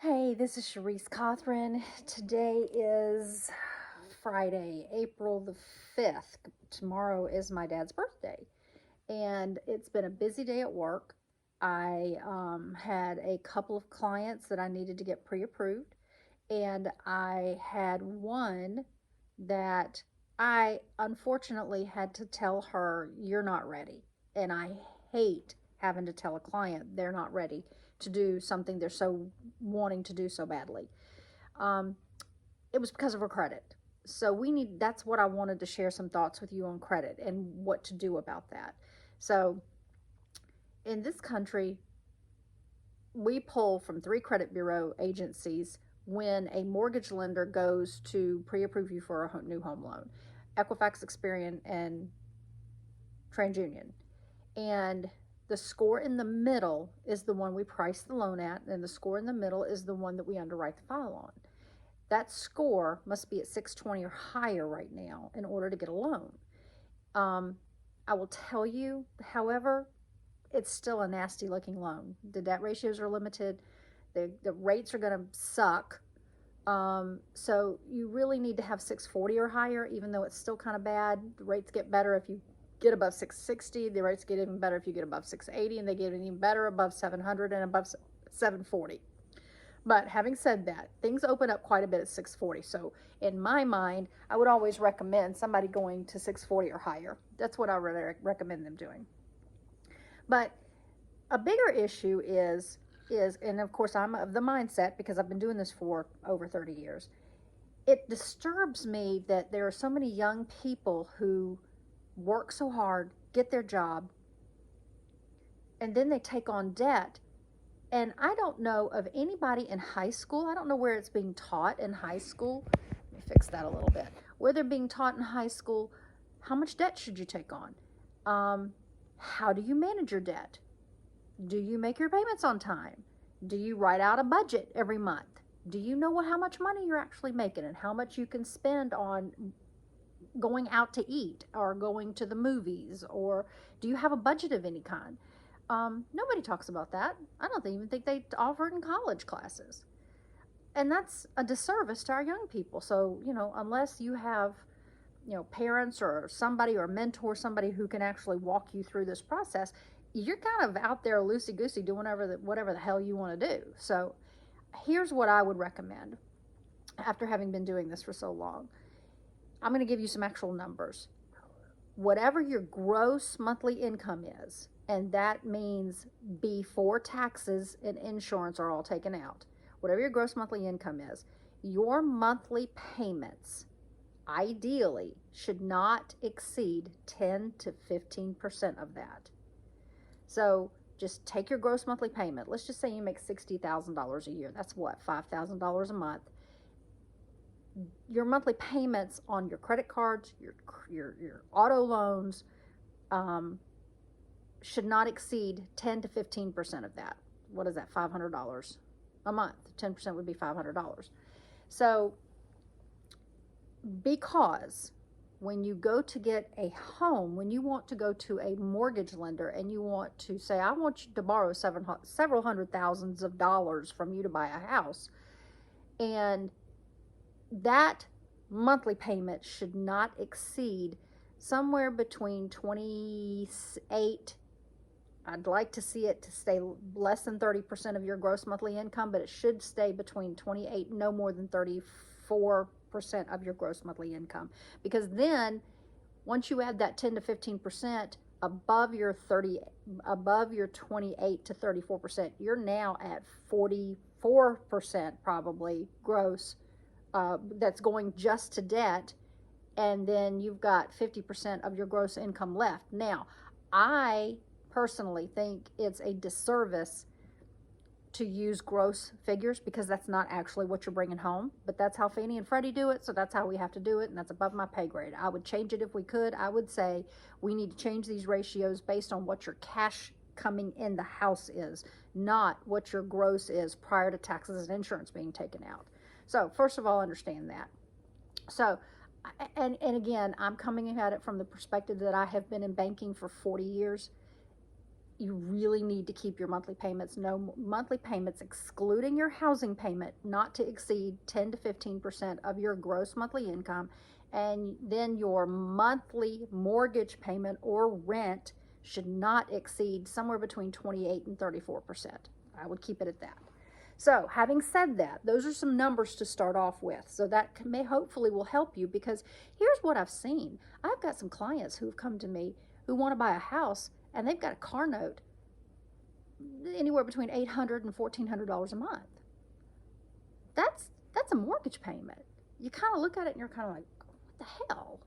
Hey, this is Sharice Cothran. Today is Friday, April the 5th. Tomorrow is my dad's birthday, and it's been a busy day at work. I had a couple of clients that I needed to get pre approved, and I had one that I unfortunately had to tell her, "You're not ready." And I hate having to tell a client they're not ready to do something they're so wanting to do so badly. Um, it was because of her credit. So that's what I wanted to share some thoughts with you on credit and what to do about that. So in this country, we pull from 3 credit bureau agencies when a mortgage lender goes to pre-approve you for a new home loan: Equifax, Experian, and TransUnion. And the score in the middle is the one we price the loan at, and the score in the middle is the one that we underwrite the file on. That score must be at 620 or higher right now in order to get a loan. Um, I will tell you, however, it's still a nasty looking loan. The debt ratios are limited. The rates are going to suck. So you really need to have 640 or higher, even though it's still kind of bad. The rates get better if you get above 660. The rates get even better if you get above 680, and they get even better above 700 and above 740. But having said that, things open up quite a bit at 640. So in my mind, I would always recommend somebody going to 640 or higher. That's what I would recommend them doing. But a bigger issue is, and of course I'm of the mindset, because I've been doing this for over 30 years. It disturbs me that there are so many young people who work so hard, get their job, and then they take on debt. And I don't know of anybody in high school. I don't know where it's being taught in high school. Let me fix that a little bit. Where they're being taught in high school, how much debt should you take on? How do you manage your debt? Do you make your payments on time? Do you write out a budget every month? Do you know how much money you're actually making and how much you can spend on going out to eat or going to the movies? Or do you have a budget of any kind? Nobody talks about that. I don't even think they offer it in college classes. And that's a disservice to our young people. So, unless you have, parents or somebody or mentor, somebody who can actually walk you through this process, you're kind of out there loosey goosey doing whatever the hell you want to do. So, here's what I would recommend after having been doing this for so long. I'm going to give you some actual numbers. Whatever your gross monthly income is, and that means before taxes and insurance are all taken out, whatever your gross monthly income is, your monthly payments ideally should not exceed 10 to 15% of that. So just take your gross monthly payment. Let's just say you make $60,000 a year. That's what, $5,000 a month. Your monthly payments on your credit cards, your auto loans, should not exceed 10 to 15% of that. What is that? $500 a month. 10% would be $500. So, because when you go to get a home, when you want to go to a mortgage lender and you want to say, "I want you to borrow several hundred thousands of dollars from you to buy a house," and that monthly payment should not exceed somewhere between 28, I'd like to see it to stay less than 30% of your gross monthly income, but it should stay between 28, no more than 34% of your gross monthly income. Because then once you add that 10 to 15% above your 28 to 34%, you're now at 44% probably gross, that's going just to debt, and then you've got 50% of your gross income left. Now, I personally think it's a disservice to use gross figures, because that's not actually what you're bringing home, but that's how Fannie and Freddie do it, so that's how we have to do it, and that's above my pay grade. I would change it if we could. I would say we need to change these ratios based on what your cash coming in the house is, not what your gross is prior to taxes and insurance being taken out. So first of all, understand that. So, and again, I'm coming at it from the perspective that I have been in banking for 40 years. you really need to keep your monthly payments, no monthly payments excluding your housing payment, not to exceed 10 to 15% of your gross monthly income. And then your monthly mortgage payment or rent should not exceed somewhere between 28 and 34%. I would keep it at that. So, having said that, those are some numbers to start off with. So that may hopefully will help you, because here's what I've seen. I've got some clients who've come to me who want to buy a house, and they've got a car note anywhere between $800 and $1,400 a month. That's a mortgage payment. You kind of look at it and you're kind of like, what the hell?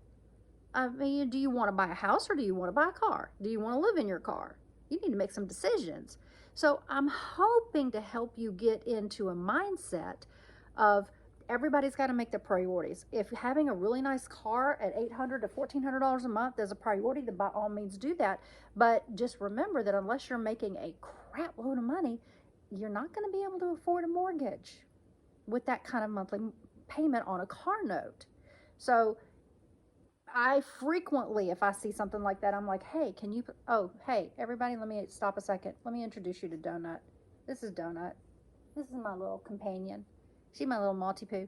I mean, do you want to buy a house or do you want to buy a car? Do you want to live in your car? You need to make some decisions. So I'm hoping to help you get into a mindset of everybody's got to make their priorities. If having a really nice car at $800 to $1,400 a month is a priority, then by all means do that. But just remember that unless you're making a crap load of money, you're not going to be able to afford a mortgage with that kind of monthly payment on a car note. So I frequently, if I see something like that, I'm like, hey, can you, oh, hey, everybody, let me stop a second. Let me introduce you to Donut. This is Donut. This is my little companion. She's my little Maltipoo.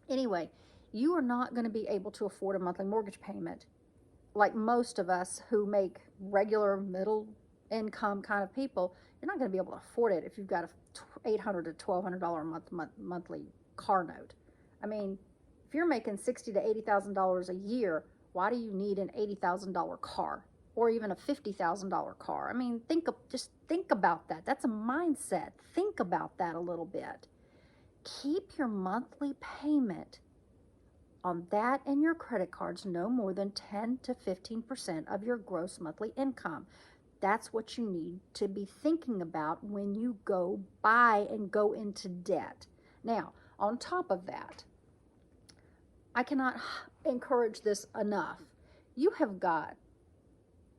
Anyway, you are not going to be able to afford a monthly mortgage payment like most of us who make regular middle income kind of people. You're not going to be able to afford it if you've got a $800 to $1,200 a monthly car note. I mean, if you're making $60,000 to $80,000 a year, why do you need an $80,000 car or even a $50,000 car? I mean, just think about that. That's a mindset. Think about that a little bit. Keep your monthly payment on that and your credit cards no more than 10 to 15% of your gross monthly income. That's what you need to be thinking about when you go buy and go into debt. Now, on top of that, I cannot encourage this enough. You have got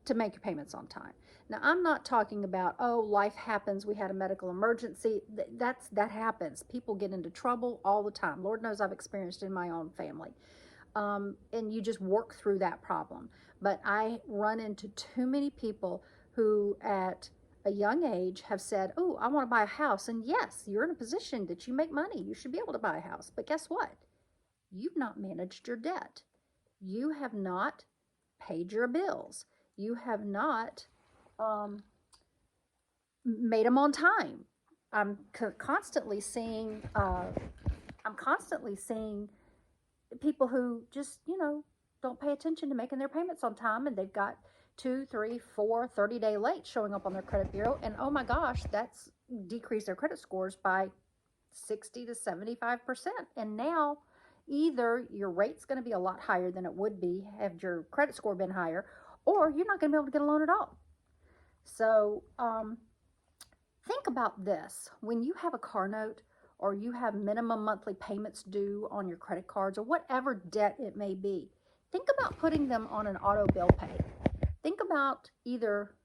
to make your payments on time. Now, I'm not talking about, oh, life happens, we had a medical emergency. That happens. People get into trouble all the time. Lord knows I've experienced it in my own family. And you just work through that problem. But I run into too many people who at a young age have said, oh, I want to buy a house. And yes, you're in a position that you make money. You should be able to buy a house. But guess what? You've not managed your debt. You have not paid your bills. You have not made them on time. I'm constantly seeing people who just, don't pay attention to making their payments on time, and they've got 2, 3, 4, 30-day late showing up on their credit bureau, and oh my gosh, that's decreased their credit scores by 60 to 75%. And now either your rate's going to be a lot higher than it would be had your credit score been higher, or you're not going to be able to get a loan at all. So think about this. When you have a car note or you have minimum monthly payments due on your credit cards or whatever debt it may be, think about putting them on an auto bill pay. Think about either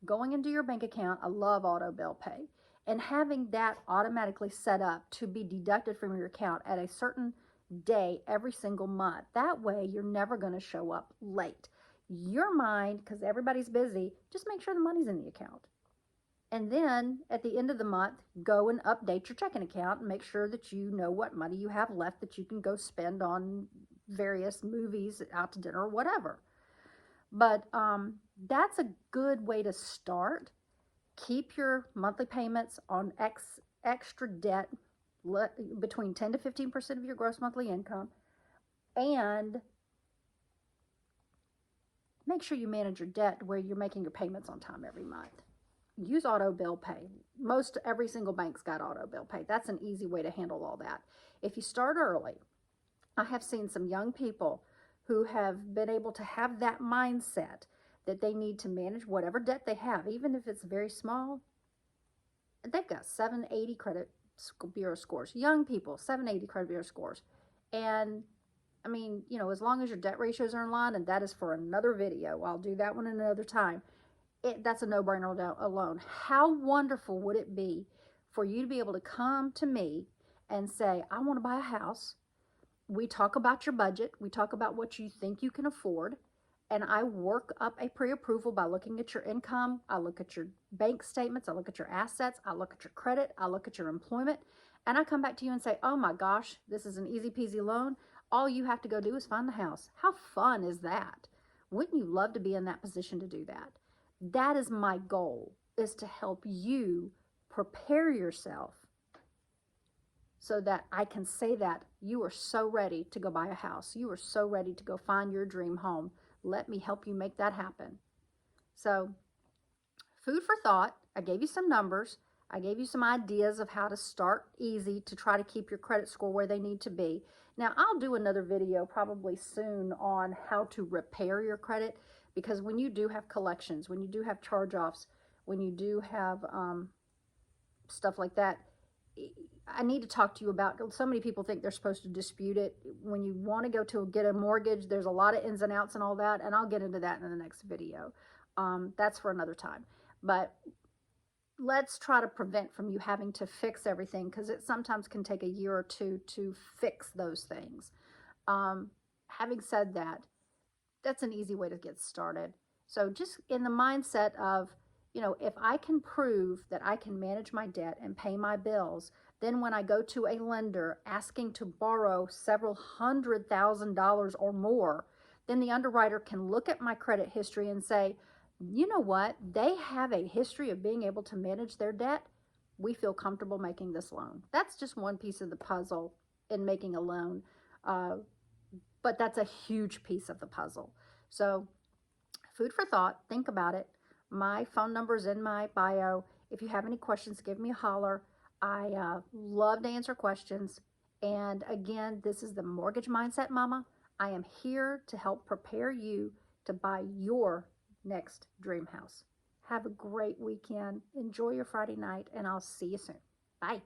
going into your bank account, I love auto bill pay, and having that automatically set up to be deducted from your account at a certain day every single month. That way you're never going to show up late. Your mind, because everybody's busy, just make sure the money's in the account. And then at the end of the month, go and update your checking account and make sure that you know what money you have left that you can go spend on various movies, out to dinner, or whatever. But that's a good way to start. Keep your monthly payments on extra debt between 10 to 15% of your gross monthly income, and make sure you manage your debt where you're making your payments on time every month. Use auto bill pay. Every single bank's got auto bill pay. That's an easy way to handle all that. If you start early, I have seen some young people who have been able to have that mindset that they need to manage whatever debt they have, even if it's very small. They've got 780 credit bureau scores. Young people, 780 credit bureau scores. And I mean, as long as your debt ratios are in line, and that is for another video, I'll do that one another time. That's a no-brainer alone. How wonderful would it be for you to be able to come to me and say, I want to buy a house. We talk about your budget. We talk about what you think you can afford. and I work up a pre-approval by looking at your income. I look at your bank statements. I look at your assets. I look at your credit. I look at your employment. And I come back to you and say, oh my gosh, this is an easy peasy loan. All you have to go do is find the house. How fun is that? Wouldn't you love to be in that position to do that? That is my goal, is to help you prepare yourself so that I can say that you are so ready to go buy a house. You are so ready to go find your dream home. Let me help you make that happen. So, food for thought. I gave you some numbers. I gave you some ideas of how to start easy to try to keep your credit score where they need to be. Now, I'll do another video probably soon on how to repair your credit, because when you do have collections, when you do have charge-offs, when you do have stuff like that, I need to talk to you about, so many people think they're supposed to dispute it. When you want to go to get a mortgage, there's a lot of ins and outs and all that, and I'll get into that in the next video. That's for another time. But let's try to prevent from you having to fix everything, because it sometimes can take a year or two to fix those things. Having said that, that's an easy way to get started. So just in the mindset of, if I can prove that I can manage my debt and pay my bills, then when I go to a lender asking to borrow several $100,000 or more, then the underwriter can look at my credit history and say, you know what? They have a history of being able to manage their debt. We feel comfortable making this loan. That's just one piece of the puzzle in making a loan. But that's a huge piece of the puzzle. So, food for thought. Think about it. My phone number is in my bio. If you have any questions, give me a holler. I love to answer questions. And again, this is the Mortgage Mindset Mama. I am here to help prepare you to buy your next dream house. Have a great weekend. Enjoy your Friday night, and I'll see you soon. Bye.